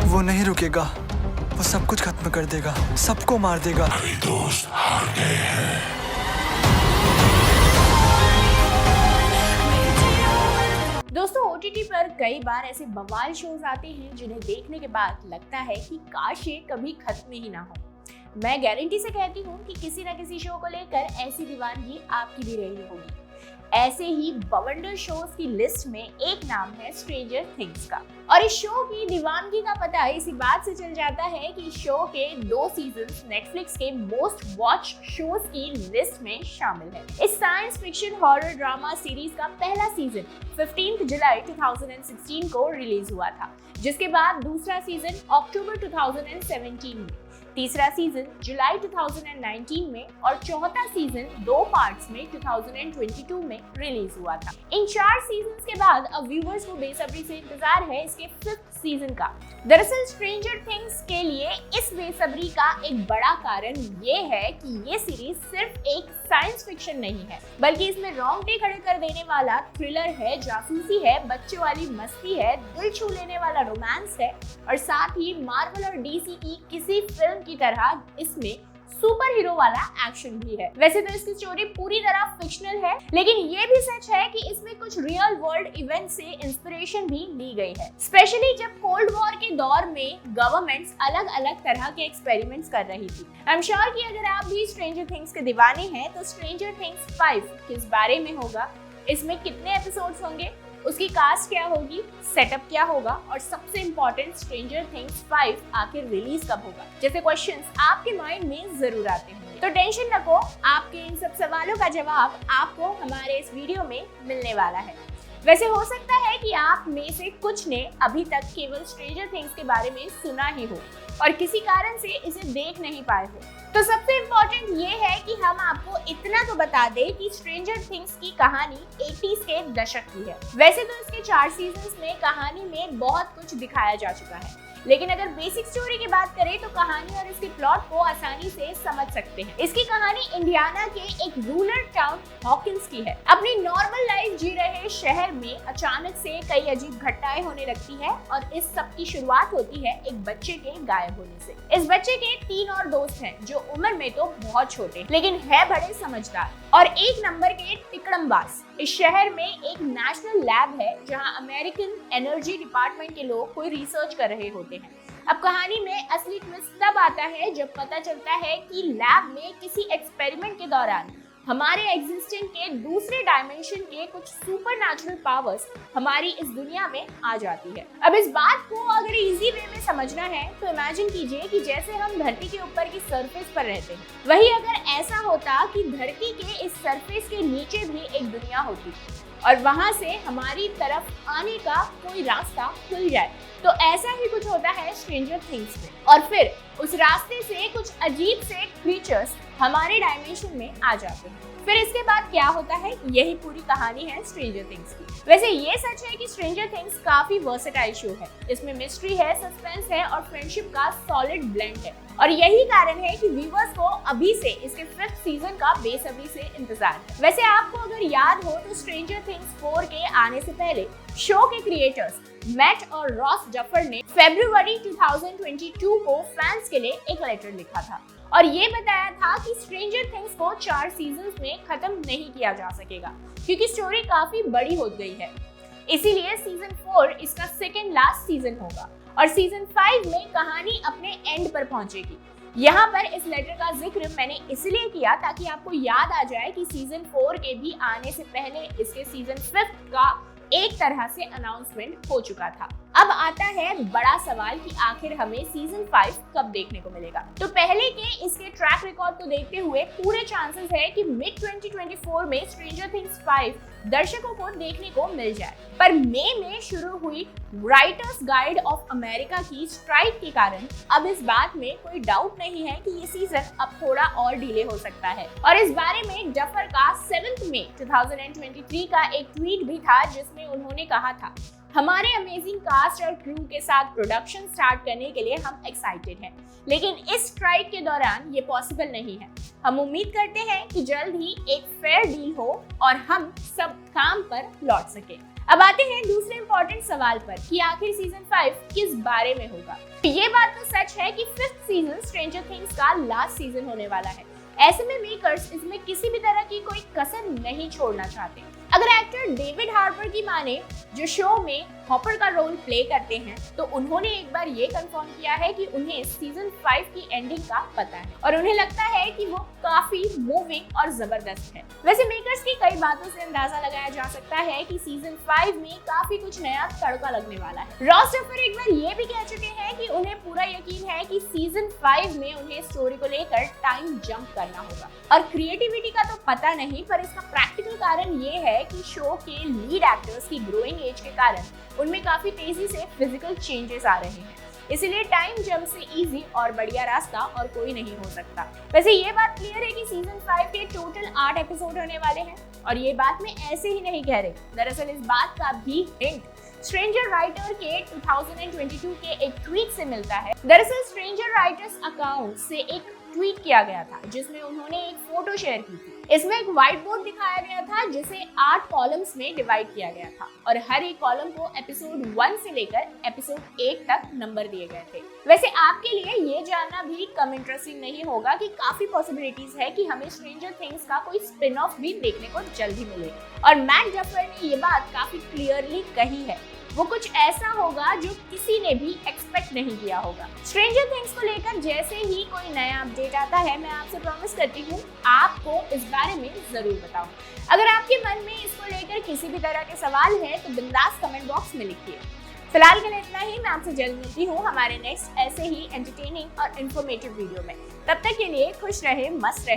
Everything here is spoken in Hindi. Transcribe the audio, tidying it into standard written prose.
वो नहीं रुकेगा, वो सब कुछ खत्म कर देगा, सबको मार देगा। अभी दोस्त हार गए हैं। दोस्तों, OTT पर कई बार ऐसे बवाल शोज आते हैं जिन्हें देखने के बाद लगता है कि काश ये कभी खत्म ही ना हो। मैं गारंटी से कहती हूँ कि किसी न किसी शो को लेकर ऐसी दीवानगी आपकी भी रही होगी। ऐसे ही बवंडर शोज की लिस्ट में एक नाम है स्ट्रेंजर थिंग्स का। और इस शो की दीवानगी का पता इसी बात से चल जाता है कि शो के 2 सीजन्स नेटफ्लिक्स के मोस्ट वॉच शोज की लिस्ट में शामिल है। इस science fiction horror drama series का पहला सीजन 15 जुलाई 2016 को रिलीज हुआ था, जिसके बाद दूसरा सीजन अक्टूबर 2017 में, तीसरा सीजन जुलाई 2019 में और चौथा सीजन 2 पार्ट्स में 2022 में रिलीज हुआ था। इन 4 सीजन्स के बाद अब व्यूअर्स को बेसब्री से इंतजार है इसके 5th सीजन का। दरअसल स्ट्रेंजर थिंग्स के लिए इस बेसब्री का एक बड़ा कारण ये है कि ये सीरीज सिर्फ एक साइंस फिक्शन नहीं है, बल्कि इसमें रोंगटे खड़े कर देने वाला थ्रिलर है, जासूसी है, बच्चों वाली मस्ती है, दिल छू लेने वाला रोमांस है और साथ ही मार्वल और डीसी की किसी फिल्म की तरह इसमें सुपर हीरो वाला एक्शन भी है। वैसे तो इसकी स्टोरी पूरी तरह फिक्शनल है, लेकिन ये भी सच है कि इसमें कुछ रियल वर्ल्ड इवेंट से इंस्पिरेशन भी ली गई है। स्पेशली जब कोल्ड वॉर के दौर में गवर्नमेंट्स अलग अलग तरह के एक्सपेरिमेंट्स कर रही थी। आई एम श्योर कि अगर आप भी स्ट्रेंजर थिंग्स के दीवाने हैं तो स्ट्रेंजर थिंग्स 5 किस बारे में होगा, इसमें कितने एपिसोड्स होंगे, उसकी कास्ट क्या होगी, सेटअप क्या होगा और सबसे इम्पोर्टेंट स्ट्रेंजर थिंग्स 5 आखिर रिलीज कब होगा जैसे क्वेश्चंस आपके माइंड में जरूर आते होंगे। तो टेंशन रखो, आपके इन सब सवालों का जवाब आपको हमारे इस वीडियो में मिलने वाला है। वैसे हो सकता है कि आप में से कुछ ने अभी तक केवल स्ट्रेंजर थिंग्स के बारे में सुना ही हो और किसी कारण से इसे देख नहीं पाए हो। तो सबसे इम्पोर्टेंट ये है कि हम आपको इतना तो बता दें कि स्ट्रेंजर थिंग्स की कहानी 80s के दशक की है। वैसे तो इसके 4 सीजन्स में कहानी में बहुत कुछ दिखाया जा चुका है, लेकिन अगर बेसिक स्टोरी की बात करें तो कहानी और इसके प्लॉट को आसानी से समझ सकते हैं। इसकी कहानी इंडियाना के एक रूरल टाउन हॉकिंस की है। अपनी नॉर्मल लाइफ जी रहे शहर में अचानक से कई अजीब घटनाएं होने लगती है और इस सब की शुरुआत होती है एक बच्चे के गायब होने से। इस बच्चे के 3 और दोस्त हैं जो उम्र में तो बहुत छोटे लेकिन है बड़े समझदार और एक नंबर के तिकड़मबाज। इस शहर में एक नेशनल लैब है जहां अमेरिकन एनर्जी डिपार्टमेंट के लोग कोई रिसर्च कर रहे होते हैं। अब कहानी में असली ट्विस्ट तब आता है जब पता चलता है कि लैब में किसी एक्सपेरिमेंट के दौरान हमारे एग्जिस्टेंस के दूसरे डायमेंशन के कुछ सुपरनैचुरल पावर्स हमारी इस दुनिया में आ जाती है। अब इस बात को अगर इजी वे में समझना है तो इमेजिन कीजिए कि जैसे हम धरती के ऊपर की सरफेस पर रहते हैं, वही अगर ऐसा होता कि धरती के इस सरफेस के नीचे भी एक दुनिया होती और वहां से हमारी तरफ आने का कोई रास्ता खुल जाए, तो ऐसा ही कुछ होता है स्ट्रेंजर थिंग्स में। और फिर उस रास्ते से कुछ अजीब से क्रीचर्स हमारे डायमेंशन में आ जाते हैं। फिर इसके बाद क्या होता है, यही पूरी कहानी है स्ट्रेंजर थिंग्स की। वैसे ये सच है कि स्ट्रेंजर थिंग्स काफी वर्सेटाइल शो है। इसमें मिस्ट्री है, सस्पेंस है और फ्रेंडशिप का सॉलिड ब्लेंड है और यही कारण है कि व्यूअर्स को अभी से इसके 5th सीजन का बेसब्री से इंतजार है। वैसे आपको अगर याद हो तो स्ट्रेंजर थिंग्स 4 के आने से पहले शो के क्रिएटर्स मैट और रॉस डफर ने फरवरी 2022 को फैंस के लिए एक लेटर लिखा था और ये बताया था कि स्ट्रेंजर थिंग्स को 4 सीजन्स में खत्म नहीं किया जा सकेगा क्योंकि स्टोरी काफी बड़ी हो गई है। इसीलिए सीजन 4 इसका सेकेंड लास्ट सीजन होगा और सीजन 5 में कहानी अपने एंड पर पहुंचेगी। यहाँ पर इस लेटर का जिक्र मैंने इसलिए किया ताकि आपको याद आ जाए कि सीजन 4 के भी आने से पहले इसके सीजन 5 का एक तरह से अनाउंसमेंट हो चुका था। अब आता है बड़ा सवाल कि आखिर हमें सीजन 5 कब देखने को मिलेगा। तो पहले के इसके ट्रैक रिकॉर्ड को देखते हुए पूरे चांसेस है कि मिड 2024 में स्ट्रेंजर थिंग्स 5 दर्शकों को देखने को मिल जाए। पर मई में शुरू हुई राइटर्स गाइड ऑफ अमेरिका की स्ट्राइक के कारण अब इस बात में कोई डाउट नहीं है कि ये सीजन अब थोड़ा और डिले हो सकता है। और इस बारे में डफर का 7 मई 2023 का एक ट्वीट भी था जिसमें उन्होंने कहा था, हमारे अमेजिंग कास्ट और क्रू के साथ प्रोडक्शन स्टार्ट करने के लिए हम एक्साइटेड हैं, लेकिन इस स्ट्राइक के दौरान ये पॉसिबल नहीं है। हम उम्मीद करते हैं कि जल्द ही एक फेयर डील हो और हम सब काम पर लौट सके। अब आते हैं दूसरे इंपॉर्टेंट सवाल पर कि आखिर सीजन 5 किस बारे में होगा। ये बात तो सच है कि 5th सीजन स्ट्रेंजर थिंग्स का लास्ट सीजन होने वाला है। ऐसे में मेकर्स इसमें किसी भी तरह की कोई कसर नहीं छोड़ना चाहते। अगर एक्टर डेविड हार्पर की माने, जो शो में हॉपर का रोल प्ले करते हैं, तो उन्होंने एक बार ये कंफर्म किया है कि उन्हें सीजन 5 की एंडिंग का पता है और उन्हें लगता है कि वो काफी मूविंग और जबरदस्त है। वैसे मेकर्स की कई बातों से अंदाजा लगाया जा सकता है कि सीजन 5 में काफी कुछ नया तड़का लगने वाला है। रॉस डफर एक बार ये भी कह चुके हैं कि उन्हें पूरा यकीन है कि सीजन 5 में उन्हें स्टोरी को लेकर टाइम जंप करना होगा। और क्रिएटिविटी का तो पता नहीं, पर इसका प्रैक्टिकल कारण ये है कि शो के लीड एक्टर्स की ग्रोइंग एज के कारण उनमें काफी तेजी से फिजिकल चेंजेस आ रहे हैं। इसलिए टाइम जंप से इजी और बढ़िया रास्ता और कोई नहीं हो सकता। वैसे ये बात क्लियर है कि सीजन 5 के टोटल 8 एपिसोड होने वाले हैं और ये बात मैं ऐसे ही नहीं कह रही। दरअसल इस बात का भी हिंट स्ट्रेंजर राइटर के 2022 के एक ट्वीट से मिलता है। दरअसल स्ट्रेंजर राइटर्स अकाउंट से एक ट्वीट किया गया था जिसमें उन्होंने एक फोटो शेयर की थी। इसमें एक व्हाइट बोर्ड दिखाया गया था जिसे 8 कॉलम्स में डिवाइड किया गया था और हर एक कॉलम को एपिसोड 1 से लेकर एपिसोड 8 तक नंबर दिए गए थे। वैसे आपके लिए ये जानना भी कम इंटरेस्टिंग नहीं होगा कि काफी पॉसिबिलिटीज है कि हमें स्ट्रेंजर थिंग्स का कोई स्पिन ऑफ भी देखने को जल्द ही मिले। और मैट डफर ने ये बात काफी क्लियरली कही है, वो कुछ ऐसा होगा जो किसी ने भी एक्सपेक्ट नहीं किया होगा। स्ट्रेंजर थिंग्स को लेकर जैसे ही कोई नया अपडेट आता है, मैं आपसे प्रॉमिस करती हूँ आपको इस बारे में जरूर बताऊं। अगर आपके मन में इसको लेकर किसी भी तरह के सवाल हैं तो बिंदास कमेंट बॉक्स में लिखिए। फिलहाल के लिए इतना ही। मैं आपसे जल्द मिलती हूँ हमारे नेक्स्ट ऐसे ही एंटरटेनिंग और इन्फॉर्मेटिव वीडियो में। तब तक के लिए खुश रहे, मस्त रहे।